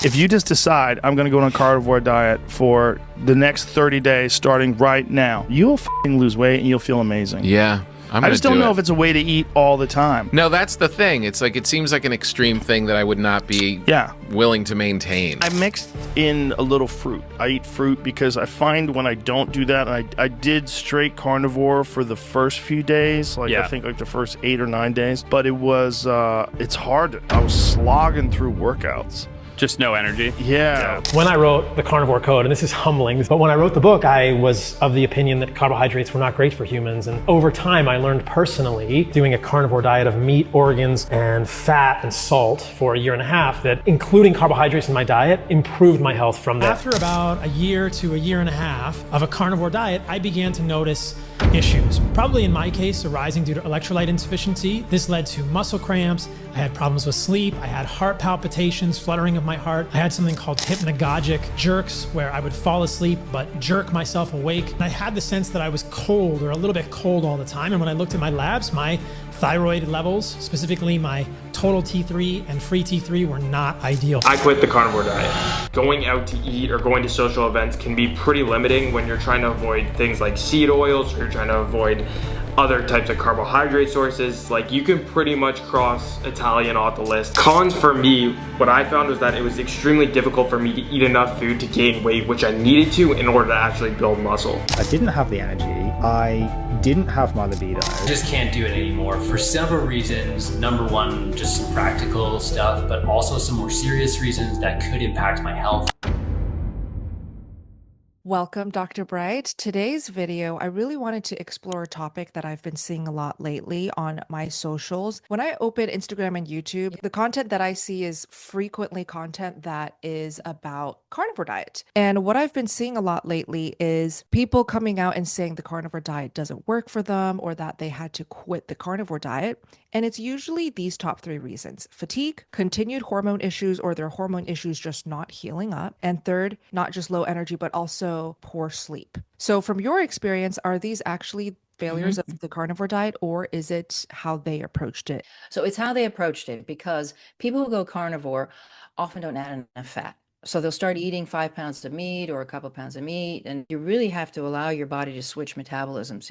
If you just decide I'm going to go on a carnivore diet for the next 30 days starting right now, you'll f***ing lose weight and you'll feel amazing. Yeah. I just don't know if it's a way to eat all the time. No, that's the thing. It's like, it seems like an extreme thing that I would not be willing to maintain. I mixed in a little fruit. I eat fruit because I find when I don't do that, I did straight carnivore for the first few days, I think like the first 8 or 9 days, but it was, it's hard. I was slogging through workouts. Just no energy. Yeah. When I wrote the Carnivore Code, and this is humbling, but when I wrote the book, I was of the opinion that carbohydrates were not great for humans. And over time, I learned personally, doing a carnivore diet of meat, organs, and fat and salt for a year and a half, that including carbohydrates in my diet improved my health from that. After about a year to a year and a half of a carnivore diet, I began to notice issues. Probably in my case, arising due to electrolyte insufficiency. This led to muscle cramps. I had problems with sleep. I had heart palpitations, fluttering of my heart. I had something called hypnagogic jerks, where I would fall asleep but jerk myself awake. And I had the sense that I was cold or a little bit cold all the time. And when I looked at my labs, my thyroid levels, specifically my total T3 and free T3, were not ideal. I quit the carnivore diet. Going out to eat or going to social events can be pretty limiting when you're trying to avoid things like seed oils, or you're trying to avoid other types of carbohydrate sources. Like, you can pretty much cross Italian off the list. Cons for me, what I found was that it was extremely difficult for me to eat enough food to gain weight, which I needed to in order to actually build muscle. I didn't have the energy. I didn't have my libido. I just can't do it anymore for several reasons. Number one, just some practical stuff, but also some more serious reasons that could impact my health. Welcome, Dr. Bright. Today's video, I really wanted to explore a topic that I've been seeing a lot lately on my socials. When I open Instagram and YouTube, the content that I see is frequently content that is about carnivore diet. And what I've been seeing a lot lately is people coming out and saying the carnivore diet doesn't work for them, or that they had to quit the carnivore diet. And it's usually these top 3 reasons: fatigue, continued hormone issues, or their hormone issues just not healing up. And third, not just low energy, but also poor sleep. So from your experience, are these actually failures of the carnivore diet, or is it how they approached it? So it's how they approached it, because people who go carnivore often don't add enough fat. So they'll start eating 5 pounds of meat or a couple pounds of meat, and you really have to allow your body to switch metabolisms.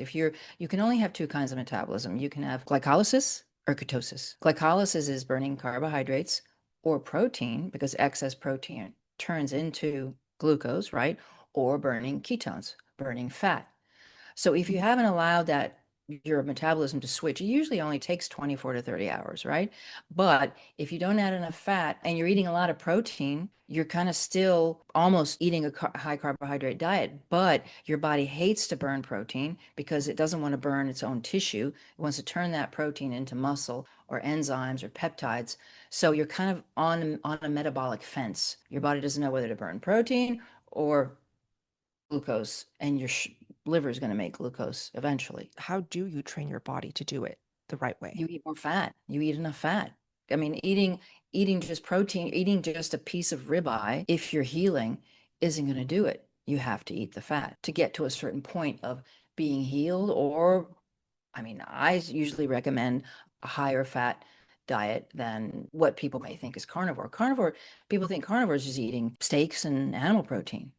You can only have 2 kinds of metabolism. You can have glycolysis or ketosis. Glycolysis is burning carbohydrates or protein, because excess protein turns into glucose, right? Or burning ketones, burning fat. So if you haven't allowed that, your metabolism to switch, it usually only takes 24 to 30 hours, right? But if you don't add enough fat and you're eating a lot of protein, you're kind of still almost eating a high carbohydrate diet, but your body hates to burn protein because it doesn't want to burn its own tissue. It wants to turn that protein into muscle or enzymes or peptides. So you're kind of on a metabolic fence. Your body doesn't know whether to burn protein or glucose, and your liver is going to make glucose eventually. How do you train your body to do it the right way? You eat more fat. You eat enough fat. I mean, eating just protein, eating just a piece of ribeye, if you're healing, isn't going to do it. You have to eat the fat to get to a certain point of being healed. Or, I mean, I usually recommend a higher fat diet than what people may think is carnivore. People think carnivore is just eating steaks and animal protein,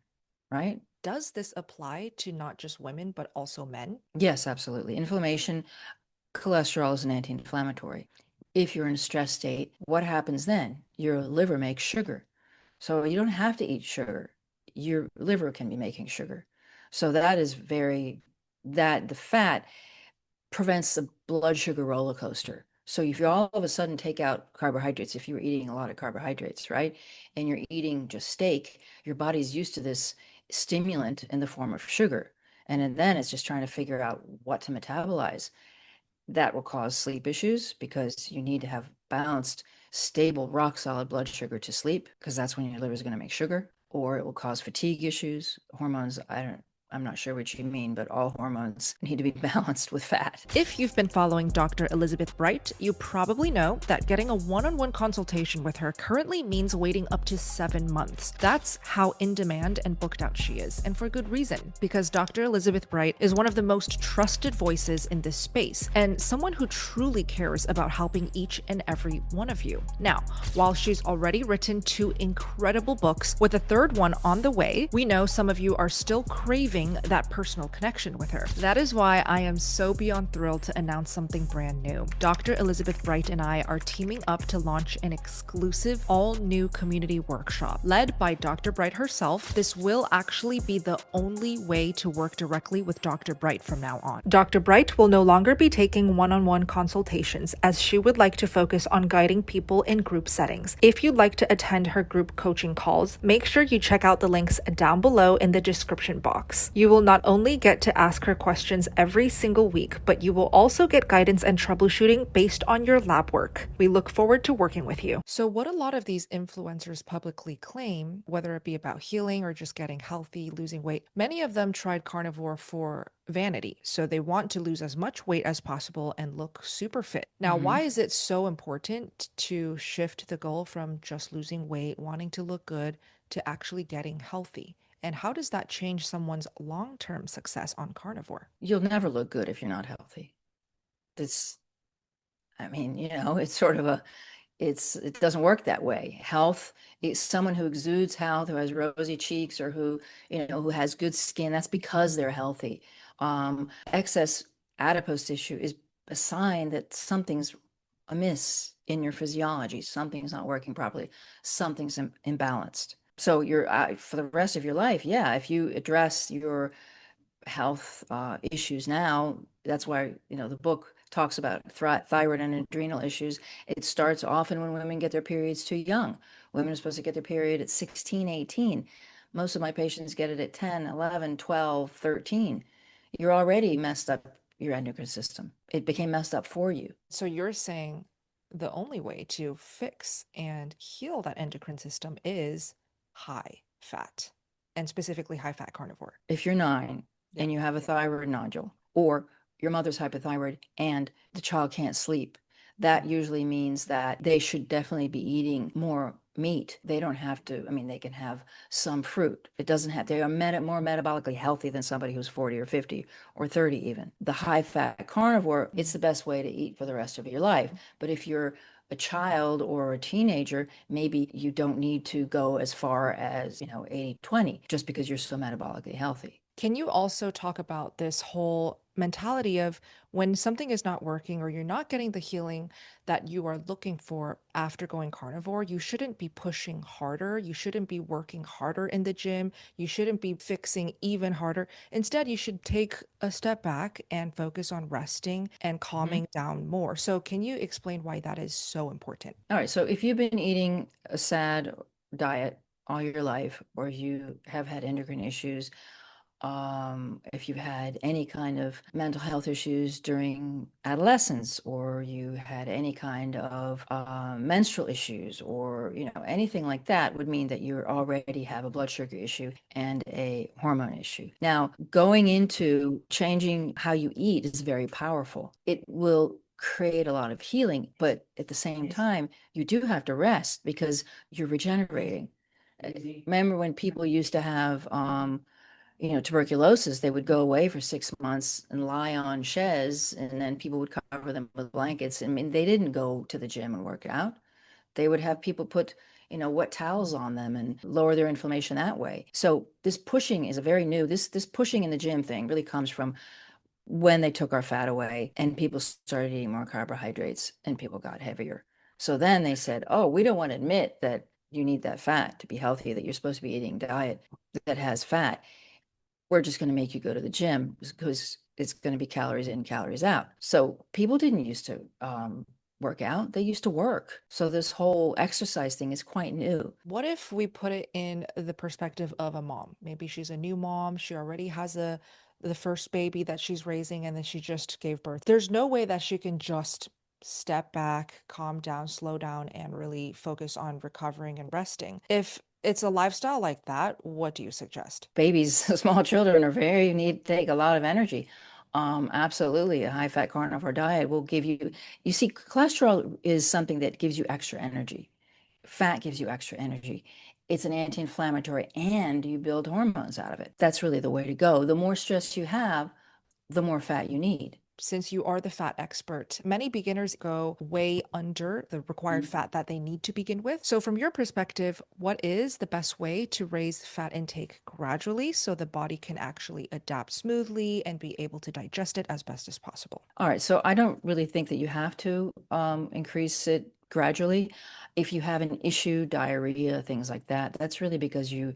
right? Does this apply to not just women, but also men? Yes, absolutely. Inflammation, cholesterol is an anti-inflammatory. If you're in a stress state, what happens then? Your liver makes sugar. So you don't have to eat sugar. Your liver can be making sugar. So the fat prevents the blood sugar roller coaster. So if you all of a sudden take out carbohydrates, if you were eating a lot of carbohydrates, right, and you're eating just steak, your body's used to this stimulant in the form of sugar. And then it's just trying to figure out what to metabolize. That will cause sleep issues, because you need to have balanced, stable, rock solid blood sugar to sleep, because that's when your liver is going to make sugar. Or it will cause fatigue issues, hormones, I'm not sure what you mean, but all hormones need to be balanced with fat. If you've been following Dr. Elizabeth Bright, you probably know that getting a one-on-one consultation with her currently means waiting up to 7 months. That's how in demand and booked out she is, and for good reason, because Dr. Elizabeth Bright is one of the most trusted voices in this space, and someone who truly cares about helping each and every one of you. Now, while she's already written 2 incredible books, with a 3rd one on the way, we know some of you are still craving that personal connection with her. That is why I am so beyond thrilled to announce something brand new. Dr. Elizabeth Bright and I are teaming up to launch an exclusive all-new community workshop. Led by Dr. Bright herself, this will actually be the only way to work directly with Dr. Bright from now on. Dr. Bright will no longer be taking one-on-one consultations, as she would like to focus on guiding people in group settings. If you'd like to attend her group coaching calls, make sure you check out the links down below in the description box. You will not only get to ask her questions every single week, but you will also get guidance and troubleshooting based on your lab work. We look forward to working with you. So what a lot of these influencers publicly claim, whether it be about healing or just getting healthy, losing weight, many of them tried carnivore for vanity. So they want to lose as much weight as possible and look super fit. Now, why is it so important to shift the goal from just losing weight, wanting to look good, to actually getting healthy? And how does that change someone's long-term success on carnivore? You'll never look good if you're not healthy. It's sort of it doesn't work that way. Health is someone who exudes health, who has rosy cheeks, or who has good skin. That's because they're healthy. Excess adipose tissue is a sign that something's amiss in your physiology. Something's not working properly. Something's imbalanced. So you're for the rest of your life, if you address your health issues now, that's why the book talks about thyroid and adrenal issues. It starts often when women get their periods too young. Women are supposed to get their period at 16, 18. Most of my patients get it at 10, 11, 12, 13. You're already messed up your endocrine system. It became messed up for you. So you're saying the only way to fix and heal that endocrine system is high fat, and specifically high fat carnivore. If you're 9 and you have a thyroid nodule, or your mother's hypothyroid and the child can't sleep, that usually means that they should definitely be eating more meat. They don't have to, they can have some fruit. They are more metabolically healthy than somebody who's 40 or 50 or 30 even. The high fat carnivore, it's the best way to eat for the rest of your life. But if you're a child or a teenager, maybe you don't need to go as far as 80-20 just because you're so metabolically healthy. Can you also talk about this whole mentality of when something is not working or you're not getting the healing that you are looking for after going carnivore, you shouldn't be pushing harder. You shouldn't be working harder in the gym. You shouldn't be fixing even harder. Instead, you should take a step back and focus on resting and calming down more. So can you explain why that is so important? All right. So if you've been eating a SAD diet all your life, or you have had endocrine issues, if you've had any kind of mental health issues during adolescence, or you had any kind of menstrual issues, or anything like that, would mean that you already have a blood sugar issue and a hormone issue. Now, going into changing how you eat is very powerful. It will create a lot of healing, but at the same time, you do have to rest because you're regenerating. Remember when people used to have tuberculosis, they would go away for 6 months and lie on chaise, and then people would cover them with blankets. They didn't go to the gym and work out. They would have people put, wet towels on them and lower their inflammation that way. So this pushing is a very new, this pushing in the gym thing really comes from when they took our fat away and people started eating more carbohydrates and people got heavier. So then they said, oh, we don't want to admit that you need that fat to be healthy, that you're supposed to be eating a diet that has fat. We're just going to make you go to the gym because it's going to be calories in, calories out. So people didn't used to work out. They used to work. So this whole exercise thing is quite new. What if we put it in the perspective of a mom? Maybe she's a new mom. She already has the first baby that she's raising, and then she just gave birth. There's no way that she can just step back, calm down, slow down, and really focus on recovering and resting. If it's a lifestyle like that, what do you suggest? Babies, small children are very need take a lot of energy. Absolutely, a high-fat carnivore diet will give you. You see, cholesterol is something that gives you extra energy. Fat gives you extra energy. It's an anti-inflammatory, and you build hormones out of it. That's really the way to go. The more stress you have, the more fat you need. Since you are the fat expert, many beginners go way under the required fat that they need to begin with. So from your perspective, what is the best way to raise fat intake gradually so the body can actually adapt smoothly and be able to digest it as best as possible? All right, so I don't really think that you have to increase it gradually. If you have an issue, diarrhea, things like that, that's really because your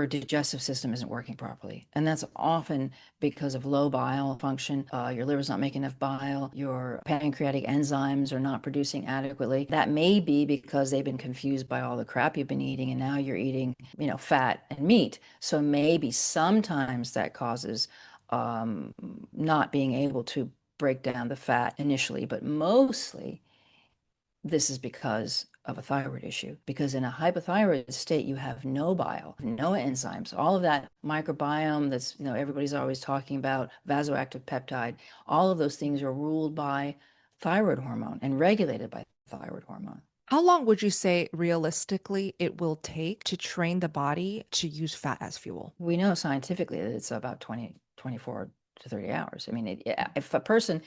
digestive system isn't working properly. And that's often because of low bile function. Your liver's not making enough bile. Your pancreatic enzymes are not producing adequately. That may be because they've been confused by all the crap you've been eating, and now you're eating, fat and meat. So maybe sometimes that causes not being able to break down the fat initially, but mostly this is because of a thyroid issue. Because in a hypothyroid state, you have no bile, no enzymes, all of that microbiome that's, everybody's always talking about, vasoactive peptide, all of those things are ruled by thyroid hormone and regulated by thyroid hormone. How long would you say realistically it will take to train the body to use fat as fuel? We know scientifically that it's about 24 to 30 hours. I mean, if a person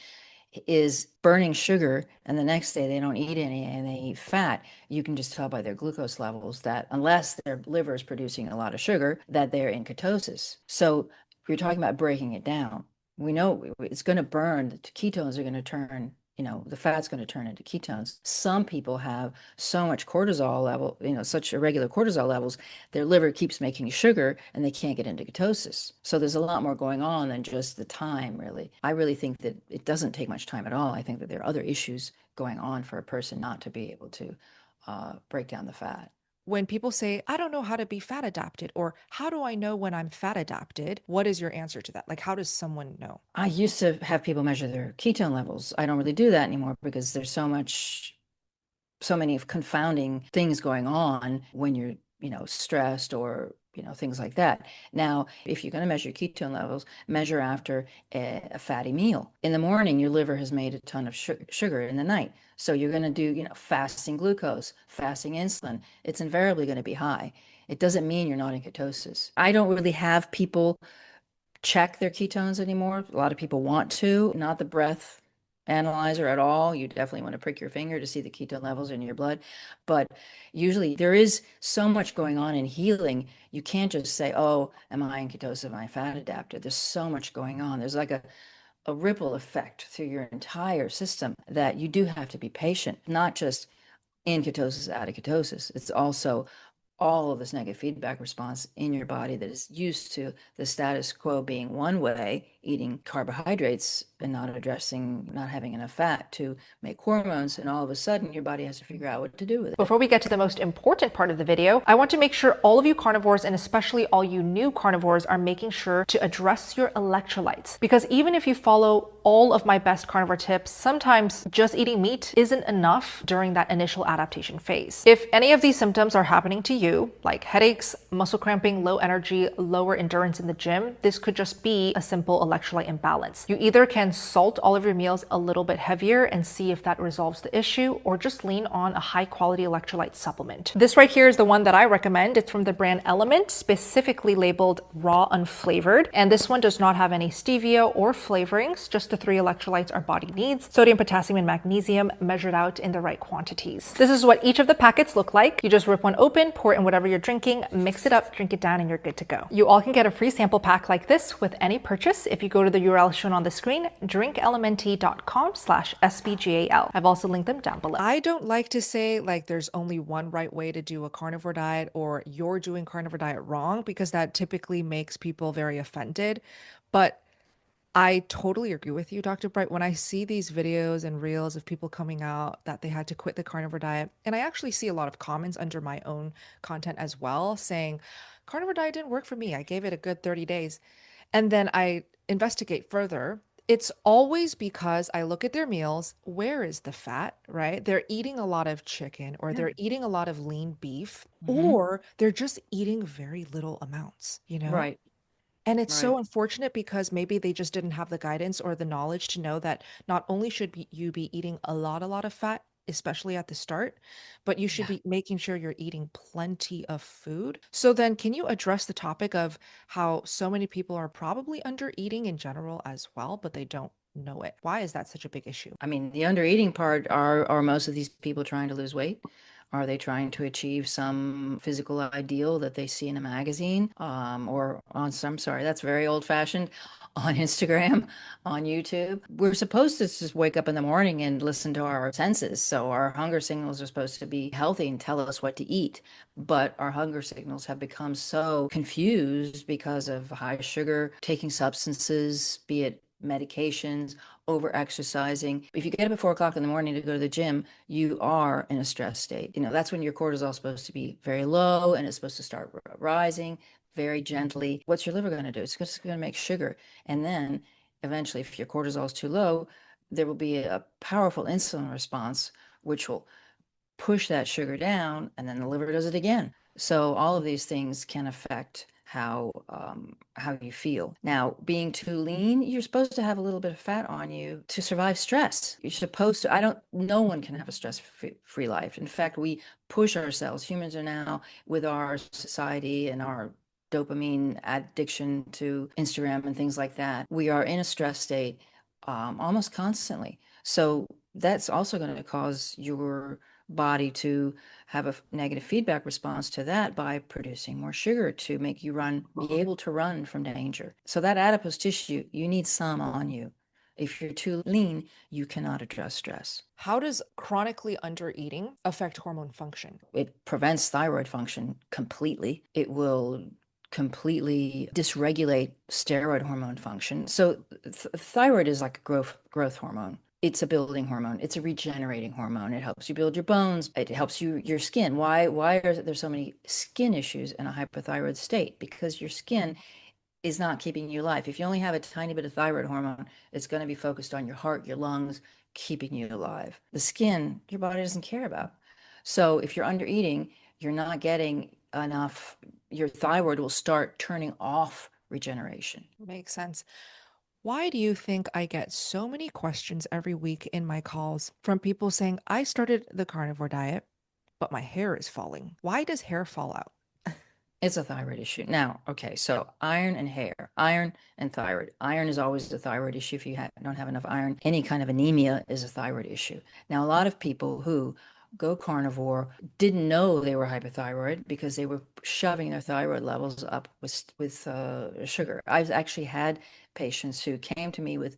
is burning sugar and the next day they don't eat any and they eat fat, you can just tell by their glucose levels that unless their liver is producing a lot of sugar, that they're in ketosis. So you're talking about breaking it down. We know it's going to burn. The ketones are going to turn, the fat's going to turn into ketones. Some people have so much cortisol level, such irregular cortisol levels, their liver keeps making sugar and they can't get into ketosis. So there's a lot more going on than just the time, really. I really think that it doesn't take much time at all. I think that there are other issues going on for a person not to be able to break down the fat. When people say, I don't know how to be fat adapted, or how do I know when I'm fat adapted? What is your answer to that? Like, how does someone know? I used to have people measure their ketone levels. I don't really do that anymore because there's so many confounding things going on when you're, stressed or things like that. Now, if you're going to measure ketone levels, measure after a fatty meal. In the morning, your liver has made a ton of sugar in the night. So you're going to do, fasting glucose, fasting insulin. It's invariably going to be high. It doesn't mean you're not in ketosis. I don't really have people check their ketones anymore. A lot of people want to, not the breath analyzer at all. You definitely want to prick your finger to see the ketone levels in your blood. But usually there is so much going on in healing. You can't just say, oh, am I in ketosis? Am I fat adapted? There's so much going on. There's like a ripple effect through your entire system that you do have to be patient, not just in ketosis, out of ketosis. It's also all of this negative feedback response in your body that is used to the status quo being one way, eating carbohydrates and not having enough fat to make hormones, and all of a sudden your body has to figure out what to do with it. Before we get to the most important part of the video, I want to make sure all of you carnivores, and especially all you new carnivores, are making sure to address your electrolytes. Because even if you follow all of my best carnivore tips, sometimes just eating meat isn't enough during that initial adaptation phase. If any of these symptoms are happening to you, like headaches, muscle cramping, low energy, lower endurance in the gym, this could just be a simple electrolyte imbalance. You either can salt all of your meals a little bit heavier and see if that resolves the issue, or just lean on a high quality electrolyte supplement. This right here is the one that I recommend. It's from the brand Element, specifically labeled raw unflavored. And this one does not have any stevia or flavorings, just the 3 electrolytes our body needs: sodium, potassium, and magnesium, measured out in the right quantities. This is what each of the packets look like. You just rip one open, pour it in whatever you're drinking, mix it up, drink it down, and you're good to go. You all can get a free sample pack like this with any purchase if you go to the URL shown on the screen, drinklmnt.com/SBGAL. I've also linked them down below. I don't like to say like there's only one right way to do a carnivore diet or you're doing carnivore diet wrong, because that typically makes people very offended. But I totally agree with you, Dr. Bright. When I see these videos and reels of people coming out that they had to quit the carnivore diet, and I actually see a lot of comments under my own content as well saying, carnivore diet didn't work for me. I gave it a good 30 days. And then I investigate further, It's always because I look at their meals. Where is the fat, right? They're eating a lot of chicken or they're eating a lot of lean beef, or they're just eating very little amounts, you know? Right. And it's Right. so unfortunate because maybe they just didn't have the guidance or the knowledge to know that not only should you be eating a lot of fat, especially at the start, but you should Yeah. be making sure you're eating plenty of food. So then can you address the topic of how so many people are probably under eating in general as well, but they don't know it? Why is that such a big issue? I mean, the under eating part are most of these people trying to lose weight? Are they trying to achieve some physical ideal that they see in a magazine, or on some, sorry, that's very old fashioned, on Instagram, on YouTube? We're supposed to just wake up in the morning and listen to our senses. So our hunger signals are supposed to be healthy and tell us what to eat. But our hunger signals have become so confused because of high sugar, taking substances, be it medications, over exercising. If you get up at 4 o'clock in the morning to go to the gym, you are in a stress state. You know, that's when your cortisol is supposed to be very low and it's supposed to start rising very gently. What's your liver going to do? It's just going to make sugar. And then eventually, if your cortisol is too low, there will be a powerful insulin response, which will push that sugar down, and then the liver does it again. So all of these things can affect how you feel. Now, being too lean, you're supposed to have a little bit of fat on you to survive stress. You're supposed to, no one can have a stress-free life. In fact, we push ourselves. Humans are now, with our society and our dopamine addiction to Instagram and things like that, we are in a stress state almost constantly. So that's also going to cause your body to have a negative feedback response to that by producing more sugar to make you be able to run from danger. So that adipose tissue, you need some on you. If you're too lean, you cannot address stress. How does chronically undereating affect hormone function? It prevents thyroid function completely. It will completely dysregulate steroid hormone function. So thyroid is like a growth hormone. It's a building hormone. It's a regenerating hormone. It helps you build your bones. It helps your skin. Why are there so many skin issues in a hypothyroid state? Because your skin is not keeping you alive. If you only have a tiny bit of thyroid hormone, it's going to be focused on your heart, your lungs, keeping you alive. The skin, your body doesn't care about. So if you're under eating, you're not getting enough. Your thyroid will start turning off regeneration. Makes sense. Why do you think I get so many questions every week in my calls from people saying, I started the carnivore diet, but my hair is falling? Why does hair fall out? It's a thyroid issue. Now, okay, so iron and hair, iron and thyroid. Iron is always a thyroid issue if you don't have enough iron. Any kind of anemia is a thyroid issue. Now, a lot of people who go carnivore didn't know they were hypothyroid because they were shoving their thyroid levels up with sugar. I've actually had patients who came to me with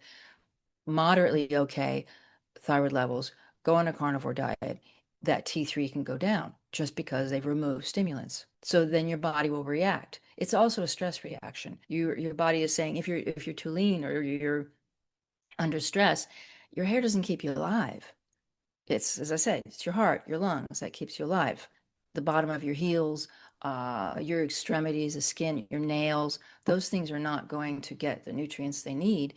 moderately okay thyroid levels, go on a carnivore diet, that T3 can go down just because they've removed stimulants. So then your body will react. It's also a stress reaction. Your body is saying if you're too lean or you're under stress, your hair doesn't keep you alive. It's, as I said, it's your heart, your lungs that keeps you alive. The bottom of your heels, your extremities, the skin, your nails, those things are not going to get the nutrients they need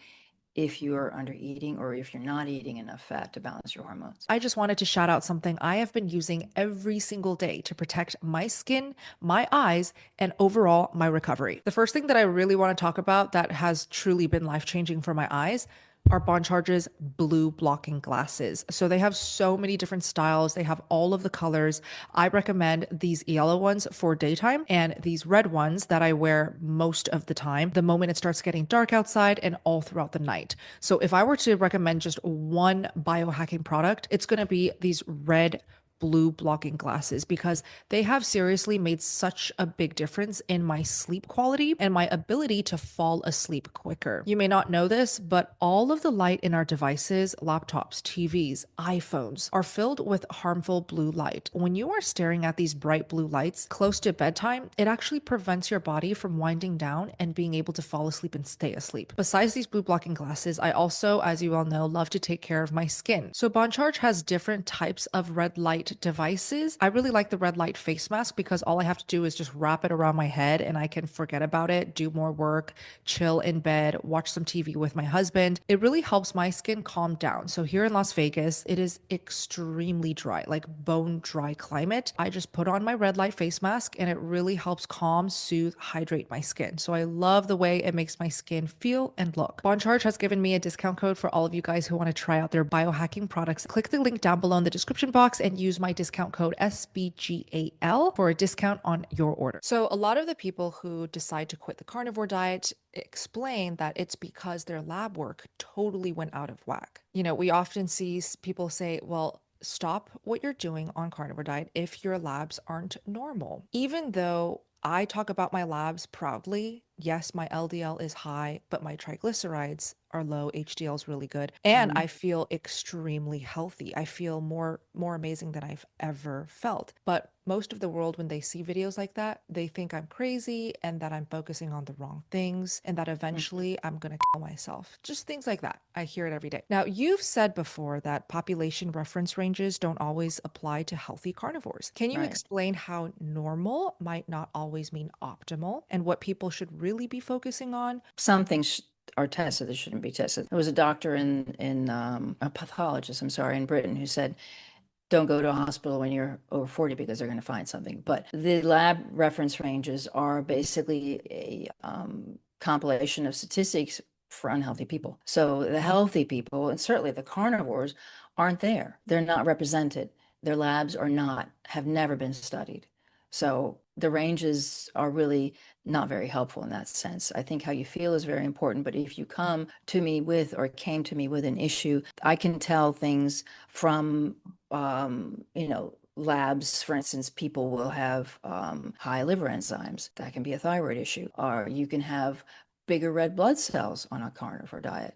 if you're under eating or if you're not eating enough fat to balance your hormones. I just wanted to shout out something I have been using every single day to protect my skin, my eyes, and overall my recovery. The first thing that I really want to talk about that has truly been life-changing for my eyes are ButcherBox's blue blocking glasses. So they have so many different styles. They have all of the colors. I recommend these yellow ones for daytime and these red ones that I wear most of the time, the moment it starts getting dark outside and all throughout the night. So if I were to recommend just one biohacking product, it's going to be these red blue blocking glasses because they have seriously made such a big difference in my sleep quality and my ability to fall asleep quicker. You may not know this, but all of the light in our devices, laptops, TVs, iPhones are filled with harmful blue light. When you are staring at these bright blue lights close to bedtime, it actually prevents your body from winding down and being able to fall asleep and stay asleep. Besides these blue blocking glasses, I also, as you all know, love to take care of my skin. So ButcherBox has different types of red light management devices, I really like the red light face mask because all I have to do is just wrap it around my head and I can forget about it, do more work, chill in bed, watch some TV with my husband. It really helps my skin calm down. So here in Las Vegas, it is extremely dry, like bone dry climate. I just put on my red light face mask and it really helps calm, soothe, hydrate my skin. So I love the way it makes my skin feel and look. BonCharge has given me a discount code for all of you guys who want to try out their biohacking products. Click the link down below in the description box and use my discount code SBGAL for a discount on your order. So a lot of the people who decide to quit the carnivore diet explain that it's because their lab work totally went out of whack. You know, we often see people say, well, stop what you're doing on carnivore diet if your labs aren't normal. Even though I talk about my labs proudly, yes, my LDL is high, but my triglycerides are low, HDL is really good, and I feel extremely healthy. I feel more amazing than I've ever felt. But most of the world, when they see videos like that, they think I'm crazy and that I'm focusing on the wrong things and that eventually I'm gonna kill myself. Just things like that. I hear it every day. Now, you've said before that population reference ranges don't always apply to healthy carnivores. Can you explain how normal might not always mean optimal and what people should really be focusing on? Some things are tested that shouldn't be tested. There was a doctor a pathologist, in Britain who said, don't go to a hospital when you're over 40 because they're going to find something. But the lab reference ranges are basically a compilation of statistics for unhealthy people. So the healthy people, and certainly the carnivores, aren't there. They're not represented. Their labs have never been studied. So the ranges are really not very helpful in that sense. I think how you feel is very important, but if you come to me with or came to me with an issue, I can tell things from, labs. For instance, people will have high liver enzymes. That can be a thyroid issue. Or you can have bigger red blood cells on a carnivore diet.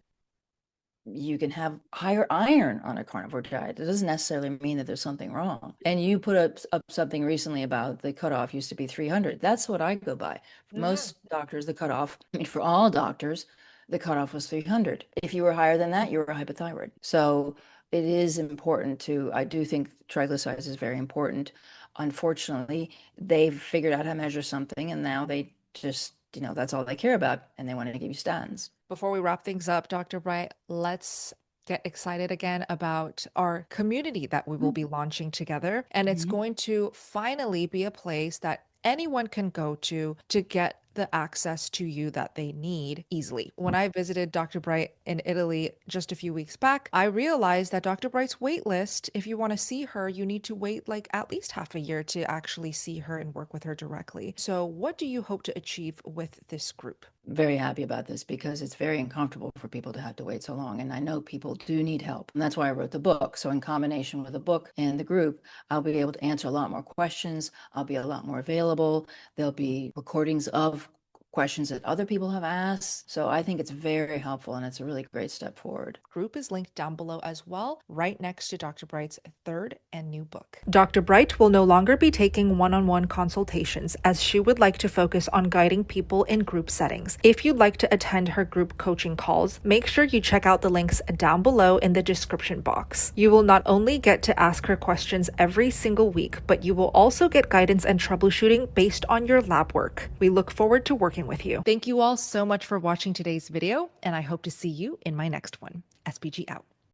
You can have higher iron on a carnivore diet. It doesn't necessarily mean that there's something wrong. And you put up something recently about the cutoff used to be 300. That's what I go by. For most doctors, the cutoff, for all doctors, the cutoff was 300. If you were higher than that, you were hypothyroid. So it is important I do think triglycerides is very important. Unfortunately, they've figured out how to measure something and now they just, that's all they care about and they want to give you statins. Before we wrap things up, Dr. Bright, let's get excited again about our community that we will be launching together. And it's going to finally be a place that anyone can go to get the access to you that they need easily. When I visited Dr. Bright in Italy just a few weeks back, I realized that Dr. Bright's wait list, if you want to see her, you need to wait like at least half a year to actually see her and work with her directly. So what do you hope to achieve with this group? Very happy about this because it's very uncomfortable for people to have to wait so long. And I know people do need help. And that's why I wrote the book. So in combination with the book and the group, I'll be able to answer a lot more questions. I'll be a lot more available. There'll be recordings of questions that other people have asked. So I think it's very helpful and it's a really great step forward. Group is linked down below as well, right next to Dr. Bright's third and new book. Dr. Bright will no longer be taking one-on-one consultations as she would like to focus on guiding people in group settings. If you'd like to attend her group coaching calls, make sure you check out the links down below in the description box. You will not only get to ask her questions every single week, but you will also get guidance and troubleshooting based on your lab work. We look forward to working with you. Thank you all so much for watching today's video, and I hope to see you in my next one. SBG out.